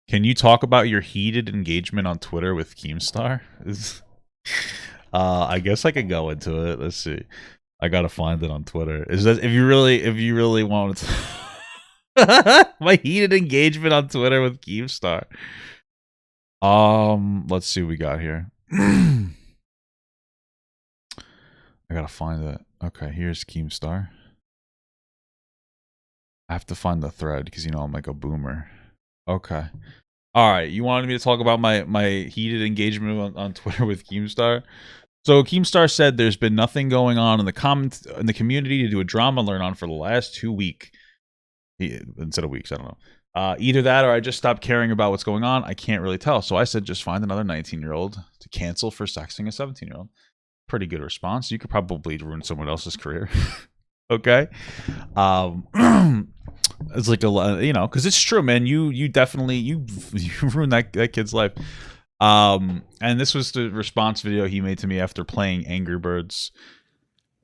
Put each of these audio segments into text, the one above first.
Can you talk about your heated engagement on Twitter with Keemstar? I guess I could go into it. Let's see. I gotta find it on Twitter. Is that if you really want to my heated engagement on Twitter with Keemstar? Let's see what we got here. I gotta find it. Okay, here's Keemstar. I have to find the thread because I'm like a boomer. Okay. All right. You wanted me to talk about my heated engagement on Twitter with Keemstar. So Keemstar said there's been nothing going on in the community to do a drama learn on for the last 2 weeks. Instead of weeks, I don't know. Either that or I just stopped caring about what's going on. I can't really tell. So I said just find another 19-year-old to cancel for sexting a 17-year-old. Pretty good response. You could probably ruin someone else's career. Okay. It's like because it's true, man. You definitely you ruined that kid's life. And this was the response video he made to me after playing Angry Birds.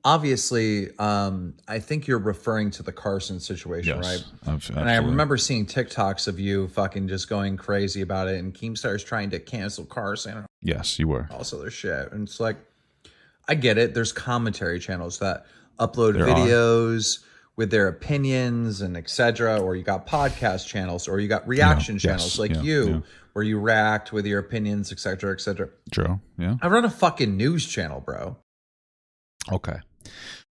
Obviously, I think you're referring to the Carson situation, yes, right? Absolutely. And I remember seeing TikToks of you fucking just going crazy about it, and Keemstar's trying to cancel Carson. Yes, you were. Also, their shit, and it's like, I get it. There's commentary channels that upload videos with their opinions and etc. Or you got podcast channels, or you got reaction channels where you react with your opinions, etc., etc. True. Yeah. I run a fucking news channel, bro. Okay.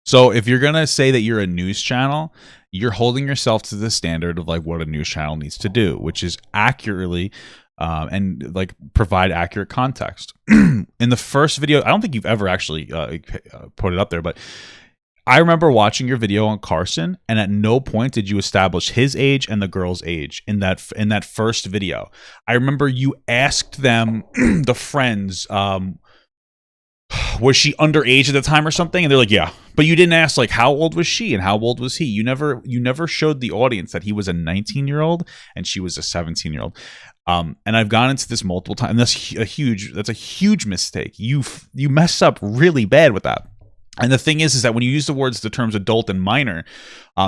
So if you're gonna say that you're a news channel, you're holding yourself to the standard of like what a news channel needs to do, which is accurately and like provide accurate context. In the first video, I don't think you've ever actually put it up there, but I remember watching your video on Carson, and at no point did you establish his age and the girl's age in that first video. I remember you asked them, the friends, was she underage at the time or something? And they're like, yeah. But you didn't ask like how old was she and how old was he? You never showed the audience that he was a 19-year-old and she was a 17-year-old. And I've gone into this multiple times. And that's a huge mistake. You messed up really bad with that. And the thing is that when you use the terms adult and minor,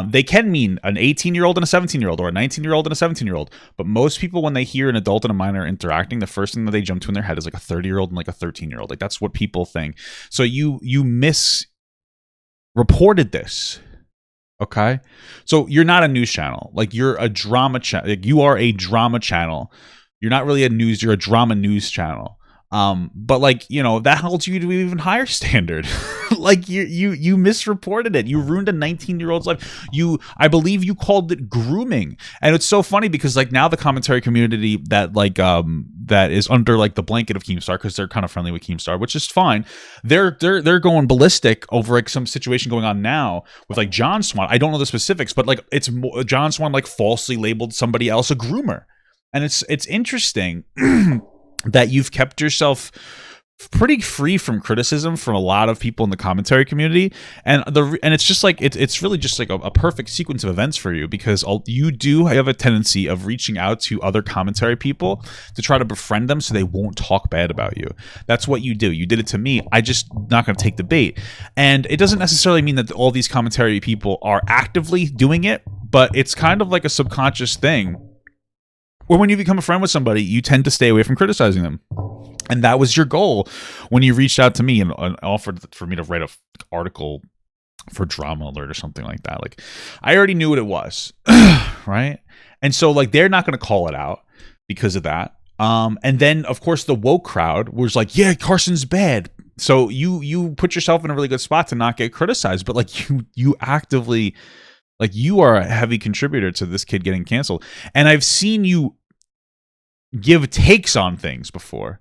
they can mean an 18-year-old and a 17-year-old, or a 19-year-old and a 17-year-old. But most people, when they hear an adult and a minor interacting, the first thing that they jump to in their head is like a 30-year-old and like a 13-year-old. Like that's what people think. So you misreported this. Okay, so you're not a news channel. Like you're a drama channel. Like you are a drama channel. You're not really a news. You're a drama news channel. But like, that holds you to an even higher standard. Like you misreported it. You ruined a 19-year-old's life. I believe you called it grooming. And it's so funny because like now the commentary community that like, that is under like the blanket of Keemstar, because they're kind of friendly with Keemstar, which is fine. They're going ballistic over like some situation going on now with like John Swan. I don't know the specifics, but like it's John Swan like falsely labeled somebody else a groomer. And it's interesting that you've kept yourself pretty free from criticism from a lot of people in the commentary community, and it's just like it's really just like a perfect sequence of events for you, because you do have a tendency of reaching out to other commentary people to try to befriend them so they won't talk bad about you. That's what you do. You did it to me. I just not going to take the bait, and it doesn't necessarily mean that all these commentary people are actively doing it, but it's kind of like a subconscious thing. Or when you become a friend with somebody, you tend to stay away from criticizing them. And that was your goal when you reached out to me and offered for me to write an article for Drama Alert or something like that. Like, I already knew what it was, right? And so, like, they're not going to call it out because of that. And then, of course, the woke crowd was like, yeah, Carson's bad. So you put yourself in a really good spot to not get criticized. But, like, you actively... Like, you are a heavy contributor to this kid getting canceled. And I've seen you give takes on things before,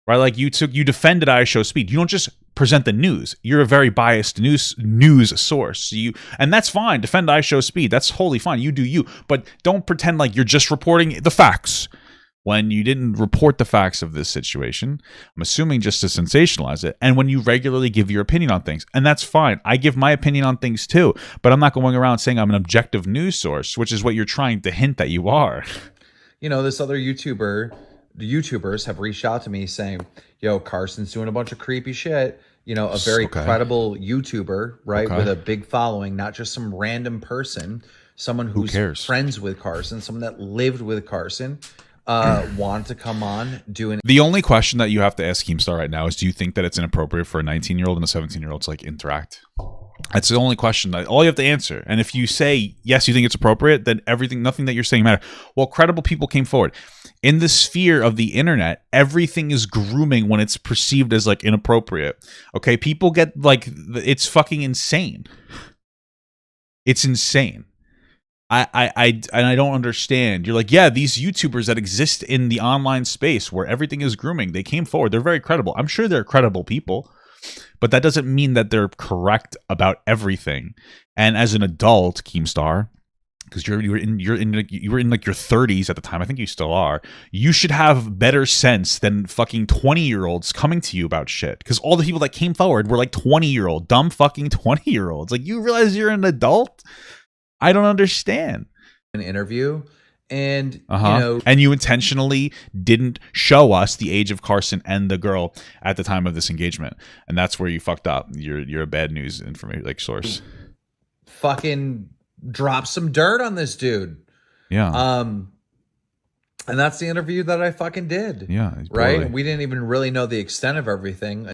right? Like, you defended I Show Speed. You don't just present the news. You're a very biased news source. And that's fine. Defend I Show Speed. That's wholly fine. You do you. But don't pretend like you're just reporting the facts when you didn't report the facts of this situation. I'm assuming just to sensationalize it. And when you regularly give your opinion on things, and that's fine. I give my opinion on things too, but I'm not going around saying I'm an objective news source, which is what you're trying to hint that you are. This other YouTubers have reached out to me saying, yo, Carson's doing a bunch of creepy shit. A very credible YouTuber, right? With a big following, not just some random person, someone who's friends with Carson, someone that lived with Carson. wanted to come on, do an. The only question that you have to ask Keemstar right now is, do you think that it's inappropriate for a 19-year-old and a 17-year-old to like interact? That's the only question that all you have to answer. And if you say yes, you think it's appropriate, then nothing that you're saying matters. Well, credible people came forward. In the sphere of the internet, everything is grooming when it's perceived as like inappropriate. Okay, people get like, it's fucking insane. It's insane. I don't understand. You're like, yeah, these YouTubers that exist in the online space where everything is grooming, they came forward. They're very credible. I'm sure they're credible people, but that doesn't mean that they're correct about everything. And as an adult, Keemstar, because you were in like your 30s at the time, I think you still are, you should have better sense than fucking 20-year-olds coming to you about shit. Because all the people that came forward were like 20-year-old, dumb fucking 20-year-olds. Like, you realize you're an adult? I don't understand. An interview, and you know, and you intentionally didn't show us the age of Carson and the girl at the time of this engagement, and that's where you fucked up. You're a bad news information like source. Fucking drop some dirt on this dude. Yeah. And that's the interview that I fucking did. Yeah. Right. Totally. We didn't even really know the extent of everything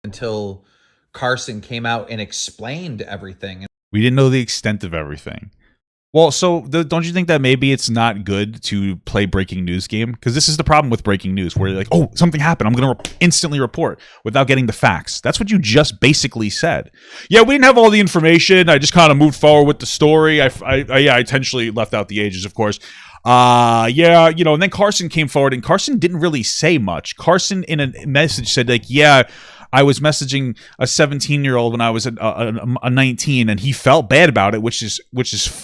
until Carson came out and explained everything. We didn't know the extent of everything. Well, so don't you think that maybe it's not good to play breaking news game? Because this is the problem with breaking news, where you're like, oh, something happened, I'm going to instantly report without getting the facts. That's what you just basically said. Yeah, we didn't have all the information. I just kind of moved forward with the story. I intentionally left out the ages, of course. Yeah, you know, and then Carson came forward, and Carson didn't really say much. Carson, in a message, said like, yeah, I was messaging a 17-year-old when I was a 19, and he felt bad about it, which is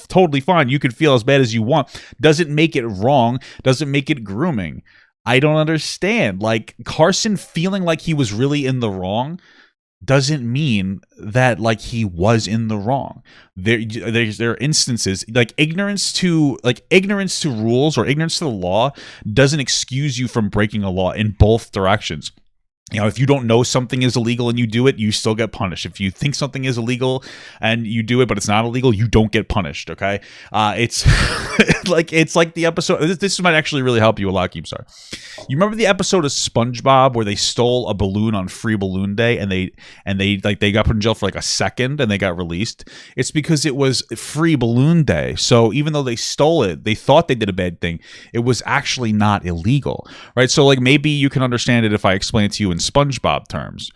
totally fine. You can feel as bad as you want. Doesn't make it wrong. Doesn't make it grooming. I don't understand. Like, Carson feeling like he was really in the wrong doesn't mean that like he was in the wrong. There are instances like ignorance to rules or ignorance to the law doesn't excuse you from breaking a law in both directions. You know, if you don't know something is illegal and you do it, you still get punished. If you think something is illegal and you do it, but it's not illegal, you don't get punished. Okay, it's it's like the episode. This might actually really help you a lot, Keemstar. You remember the episode of SpongeBob where they stole a balloon on Free Balloon Day and they got put in jail for like a second and they got released? It's because it was Free Balloon Day. So even though they stole it, they thought they did a bad thing. It was actually not illegal, right? So like maybe you can understand it if I explain it to you in SpongeBob terms.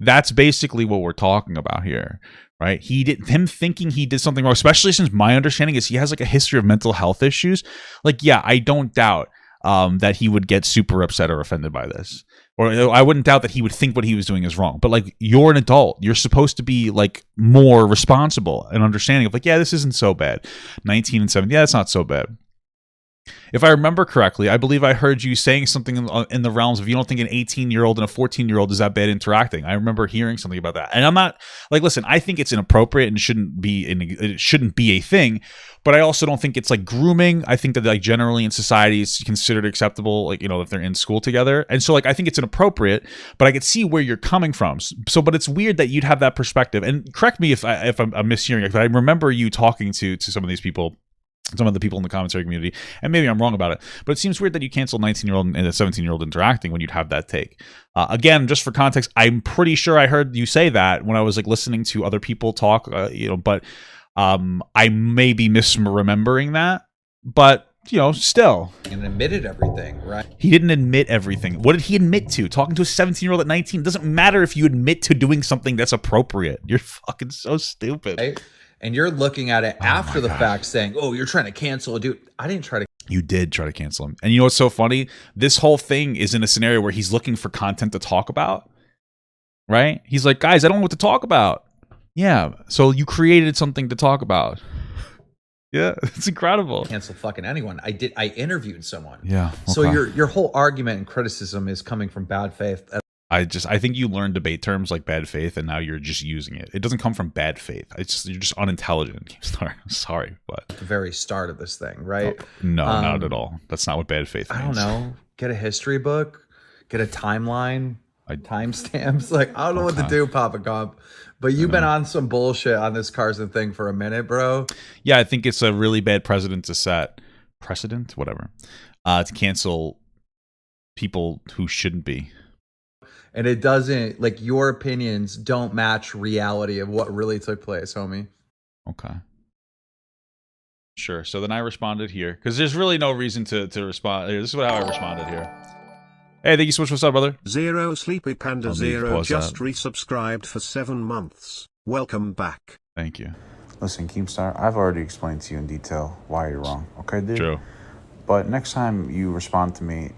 That's basically what we're talking about here, right? Him thinking he did something wrong, especially since my understanding is he has like a history of mental health issues. Like, yeah, I don't doubt that he would get super upset or offended by this, or I wouldn't doubt that he would think what he was doing is wrong. But like, you're an adult, you're supposed to be like more responsible and understanding of like, yeah, this isn't so bad. 19 and 17, yeah, it's not so bad. If I remember correctly, I believe I heard you saying something in the realms of you don't think an 18-year-old and a 14-year-old is that bad interacting. I remember hearing something about that. And I'm not like, listen, I think it's inappropriate and it shouldn't be a thing, but I also don't think it's like grooming. I think that like generally in society it's considered acceptable, like, you know, if they're in school together. And so like I think it's inappropriate, but I could see where you're coming from. So but it's weird that you'd have that perspective. And correct me if I'm mishearing it, but I remember you talking to some of these people, some of the people in the commentary community, and maybe I'm wrong about it, but it seems weird that you cancel 19-year-old and a 17-year-old interacting when you'd have that take. Again, just for context, I'm pretty sure I heard you say that when I was like listening to other people talk, but I may be misremembering that, but you know, still. And admitted everything, right? He didn't admit everything. What did he admit to? Talking to a 17-year-old at 19? It doesn't matter if you admit to doing something that's appropriate. You're fucking so stupid. Right? And you're looking at it after the fact saying, oh, you're trying to cancel a dude. I didn't try to. You did try to cancel him. And you know what's so funny? This whole thing is in a scenario where he's looking for content to talk about, right? He's like, guys, I don't know what to talk about. Yeah, so you created something to talk about. Yeah, it's incredible. Cancel fucking anyone. I interviewed someone. Yeah. Okay. So your whole argument and criticism is coming from bad faith. I think you learned debate terms like bad faith, and now you're just using it. It doesn't come from bad faith. You're just unintelligent. Keemstar. Sorry, but the very start of this thing, right? No, not at all. That's not what bad faith means. I don't know. Get a history book. Get a timeline. Timestamps. Like, I don't know what to do, Papa Comp. But you've been on some bullshit on this Carson thing for a minute, bro. Yeah, I think it's a really bad precedent to set. precedent, whatever, to cancel people who shouldn't be. And it doesn't, like, your opinions don't match reality of what really took place, homie. Okay. Sure. So then I responded here because there's really no reason to respond. This is how I responded here. Hey, thank you so much. What's up, brother? Zero Sleepy Panda Zero just resubscribed for 7 months. Welcome back. Thank you. Listen, Keemstar, I've already explained to you in detail why you're wrong. Okay, dude? True. But next time you respond to me,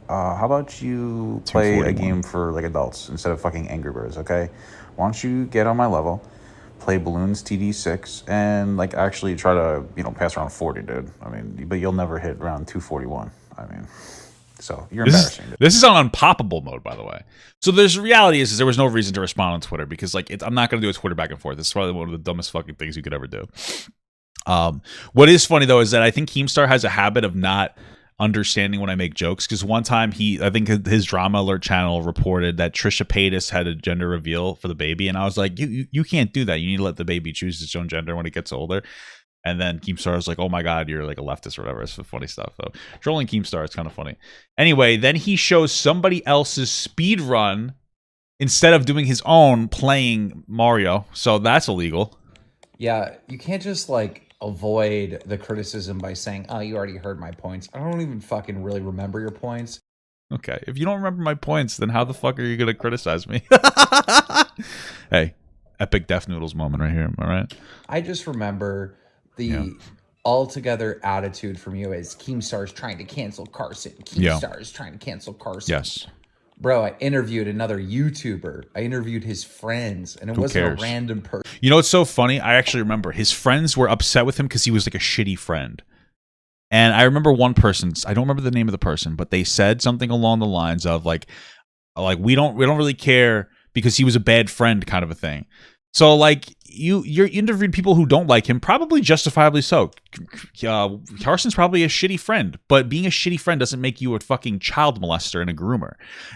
how about you play a game for like adults instead of fucking Angry Birds, okay? Why don't you get on my level, play Balloons TD6, and like actually try to, pass around 40, dude. I mean, but you'll never hit round 241. I mean, so you're embarrassing. This is on unpoppable mode, by the way. So there's reality is there was no reason to respond on Twitter because like I'm not going to do a Twitter back and forth. This is probably one of the dumbest fucking things you could ever do. What is funny though is that I think Keemstar has a habit of not understanding when I make jokes, because one time I think his Drama Alert channel reported that Trisha Paytas had a gender reveal for the baby, and I was like, you can't do that. You need to let the baby choose its own gender when it gets older. And then Keemstar was like, oh my god, you're like a leftist or whatever. It's funny stuff. So trolling Keemstar, it's kind of funny. Anyway, then he shows somebody else's speed run instead of doing his own playing Mario, so that's illegal. Yeah, you can't just like avoid the criticism by saying, oh, you already heard my points. I don't even fucking really remember your points. Okay, if you don't remember my points, then how the fuck are you going to criticize me? Hey, epic Death Noodles moment right here, all right? I just remember the altogether attitude from you is Keemstar's trying to cancel Carson. Keemstar's trying to cancel Carson. Yes. Bro, I interviewed another YouTuber. I interviewed his friends, and it wasn't a random person. You know what's so funny? I actually remember his friends were upset with him because he was like a shitty friend. And I remember one person, I don't remember the name of the person, but they said something along the lines of like we don't really care because he was a bad friend kind of a thing. So like you're interviewing people who don't like him, probably justifiably so. Carson's probably a shitty friend, but being a shitty friend doesn't make you a fucking child molester and a groomer,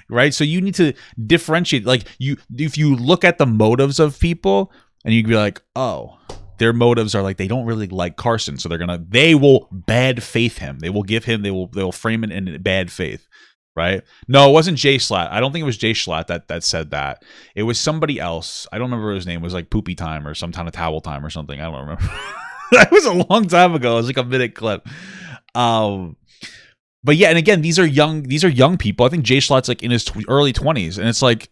right? So you need to differentiate. Like if you look at the motives of people, and you'd be like, oh, their motives are like they don't really like Carson, so they will bad faith him. They will frame it in bad faith. Right? No, it wasn't Jay Schlatt. I don't think it was Jay Schlatt that said that. It was somebody else. I don't remember his name. It was like Poopy Time or some kind of towel time or something. I don't remember. That was a long time ago. It was like a minute clip. But yeah, and again, these are young people. I think Jay Schlatt's like in his early 20s, and it's like,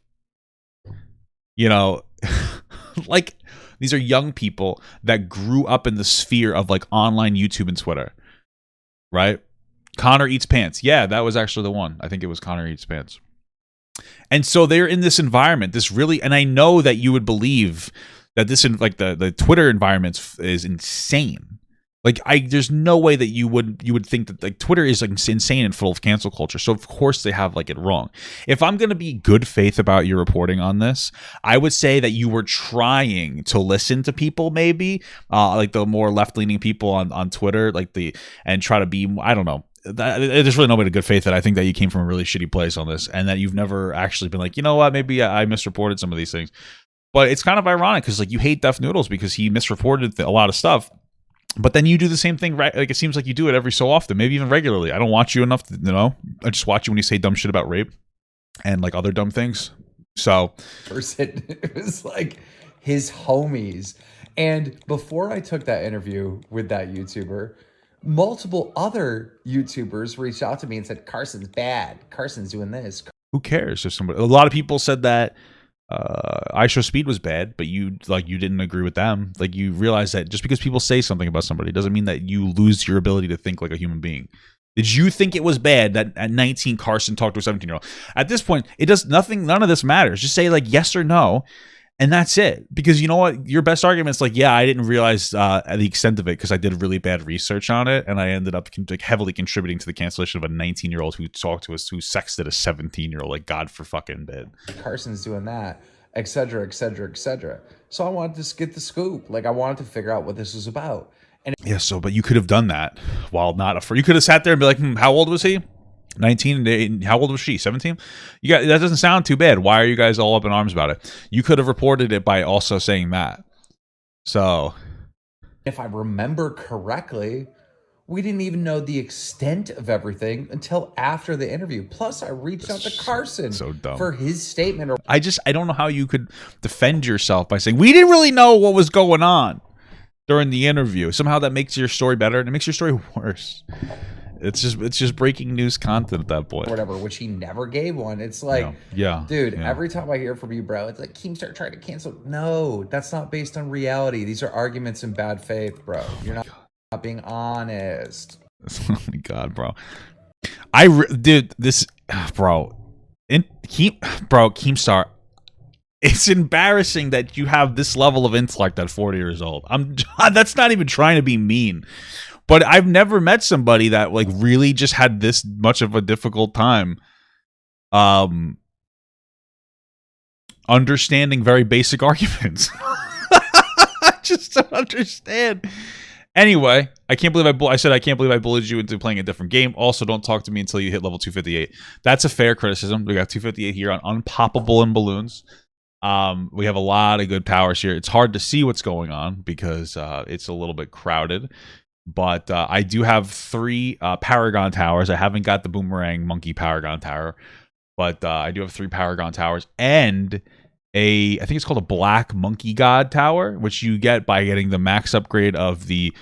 like these are young people that grew up in the sphere of like online YouTube and Twitter, right? Connor Eats Pants. Yeah, that was actually the one. I think it was Connor Eats Pants. And so they're in this environment, and I know that you would believe that this, like the Twitter environment is insane. Like there's no way that you would think that like Twitter is like insane and full of cancel culture. So of course they have like it wrong. If I'm going to be good faith about your reporting on this, I would say that you were trying to listen to people, maybe like the more left-leaning people on Twitter, and try to be, I don't know. There's really no way to good faith that I think that you came from a really shitty place on this, and that you've never actually been like, you know what, maybe I misreported some of these things. But it's kind of ironic because like you hate Death Noodles because he misreported a lot of stuff, but then you do the same thing, right? Like it seems like you do it every so often, maybe even regularly. I don't watch you enough to I just watch you when you say dumb shit about rape and like other dumb things. So it was like his homies. And before I took that interview with that YouTuber, multiple other YouTubers reached out to me and said, Carson's bad. Carson's doing this. Who cares? If somebody, a lot of people said that iShowSpeed was bad, but you didn't agree with them. Like you realize that just because people say something about somebody doesn't mean that you lose your ability to think like a human being. Did you think it was bad that at 19 Carson talked to a 17-year-old? At this point, it does nothing. None of this matters. Just say like yes or no. And that's it. Because you know what? Your best argument is like, yeah, I didn't realize the extent of it because I did really bad research on it. And I ended up heavily contributing to the cancellation of a 19-year-old who talked to us, who sexted a 17-year-old. Like, God for fucking bid. Carson's doing that, et cetera, et cetera, et cetera. So I wanted to get the scoop. Like, I wanted to figure out what this was about. And yeah, but you could have done that while not you could have sat there and be like, how old was he? 19, and how old was she? 17? That doesn't sound too bad. Why are you guys all up in arms about it? You could have reported it by also saying that. So if I remember correctly, We didn't even know the extent of everything until after the interview. Plus, I reached out to Carson for his statement. I don't know how you could defend yourself by saying, we didn't really know what was going on during the interview. Somehow that makes your story better, and it makes your story worse. It's just breaking news content at that point. Whatever, which he never gave one. It's like, dude, every time I hear from you, bro, it's like Keemstar tried to cancel. No, that's not based on reality. These are arguments in bad faith, bro. You're not being honest. Oh my god, bro. Keemstar. It's embarrassing that you have this level of intellect at 40 years old. That's not even trying to be mean. But I've never met somebody that like really just had this much of a difficult time understanding very basic arguments. I just don't understand. Anyway, I can't believe I can't believe I bullied you into playing a different game. Also, don't talk to me until you hit level 258. That's a fair criticism. We got 258 here on Unpoppable and Balloons. We have a lot of good powers here. It's hard to see what's going on because it's a little bit crowded. But I do have 3 Paragon Towers. I haven't got the Boomerang Monkey Paragon Tower. But I do have 3 Paragon Towers. And I think it's called a Black Monkey God Tower, which you get by getting the max upgrade of the...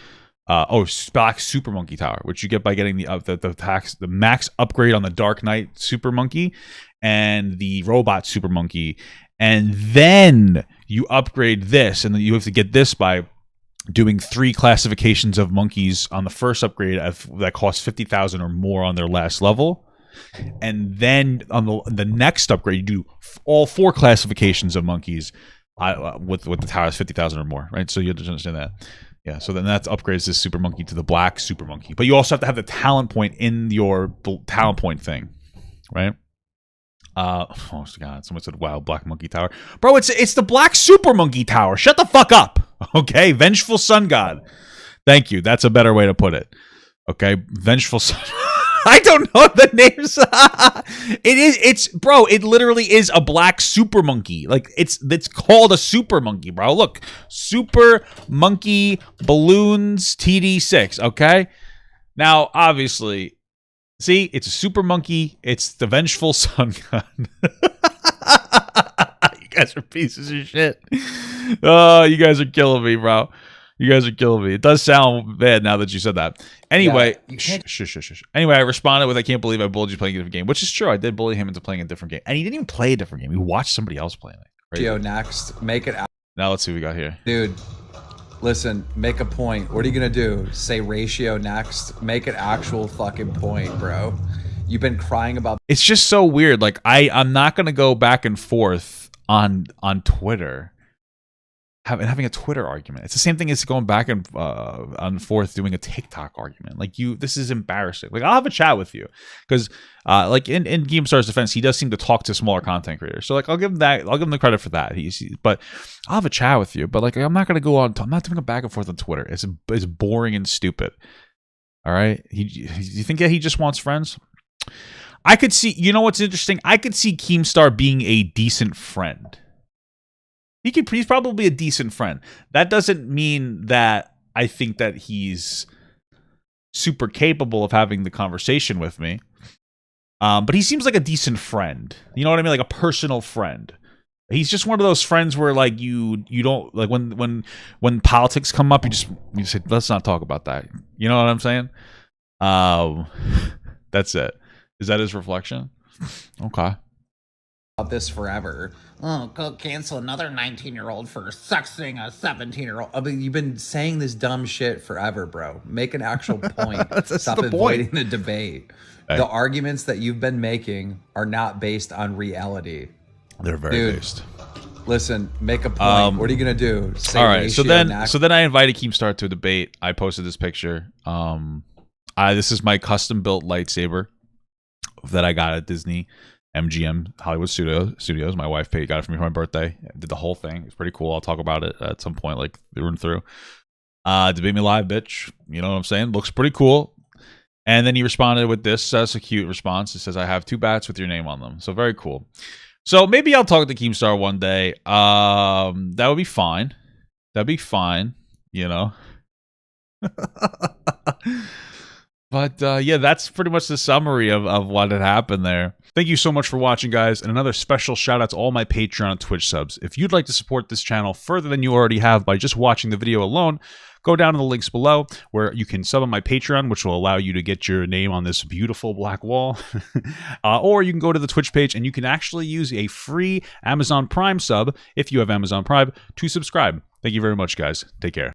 Black Super Monkey Tower, which you get by getting the max upgrade on the Dark Knight Super Monkey and the Robot Super Monkey. And then you upgrade this, and then you have to get this by doing 3 classifications of monkeys on the first upgrade that costs 50,000 or more on their last level. And then on the next upgrade, you do all 4 classifications of monkeys with the towers 50,000 or more, right? So you have to understand that. Yeah, so then that upgrades this Super Monkey to the Black Super Monkey. But you also have to have the talent point in your talent point thing, right? Oh god, someone said, wow, Black Monkey Tower. Bro, it's the Black Super Monkey Tower. Shut the fuck up. Okay, Vengeful Sun God. Thank you. That's a better way to put it. Okay, Vengeful Sun. I don't know the names. It literally is a Black Super Monkey. Like it's called a Super Monkey, bro. Look, Super Monkey Balloons TD6, okay? Now, obviously, see, it's a Super Monkey. It's the Vengeful Sun God. You guys are pieces of shit. Oh, you guys are killing me, bro. You guys are killing me. It does sound bad now that you said that. Anyway, shush. Anyway, I responded with, I can't believe I bullied you playing a different game, which is true. I did bully him into playing a different game. And he didn't even play a different game. He watched somebody else playing it. Ratio next. Make it out. Now let's see what we got here. Dude, listen, make a point. What are you going to do? Say ratio next? Make an actual fucking point, bro. You've been crying about... It's just so weird. Like, I'm not going to go back and forth on Twitter. Having a Twitter argument. It's the same thing as going back and forth doing a TikTok argument. Like this is embarrassing. Like I'll have a chat with you because like in Keemstar's defense, he does seem to talk to smaller content creators. So like I'll give him that. I'll give him the credit for that. But I'll have a chat with you. But like I'm not gonna go on. I'm not doing a back and forth on Twitter. It's boring and stupid. All right. You think that he just wants friends? I could see. You know what's interesting? I could see Keemstar being a decent friend. He's probably a decent friend. That doesn't mean that I think that he's super capable of having the conversation with me. But he seems like a decent friend. You know what I mean? Like a personal friend. He's just one of those friends where like you don't like when politics come up, you say, let's not talk about that. You know what I'm saying? That's it. Is that his reflection? Okay. About this forever. Oh, go cancel another 19-year-old for sexting a 17-year-old. I mean, you've been saying this dumb shit forever, bro. Make an actual point. Stop avoiding the debate. Hey. The arguments that you've been making are not based on reality. They're very based. Listen, make a point. What are you gonna do? Say all right. So then I invited Keemstar to a debate. I posted this picture. This is my custom built lightsaber that I got at Disney. MGM Hollywood Studios. My wife got it for me for my birthday. I did the whole thing. It's pretty cool. I'll talk about it at some point, like through and through. Debate me live, bitch. You know what I'm saying? Looks pretty cool. And then he responded with this. That's a cute response. It says, I have 2 bats with your name on them. So very cool. So maybe I'll talk to Keemstar one day. That would be fine. That'd be fine, you know. But yeah, that's pretty much the summary of what had happened there. Thank you so much for watching, guys. And another special shout out to all my Patreon and Twitch subs. If you'd like to support this channel further than you already have by just watching the video alone, go down to the links below where you can sub on my Patreon, which will allow you to get your name on this beautiful black wall. Or you can go to the Twitch page and you can actually use a free Amazon Prime sub, if you have Amazon Prime, to subscribe. Thank you very much, guys. Take care.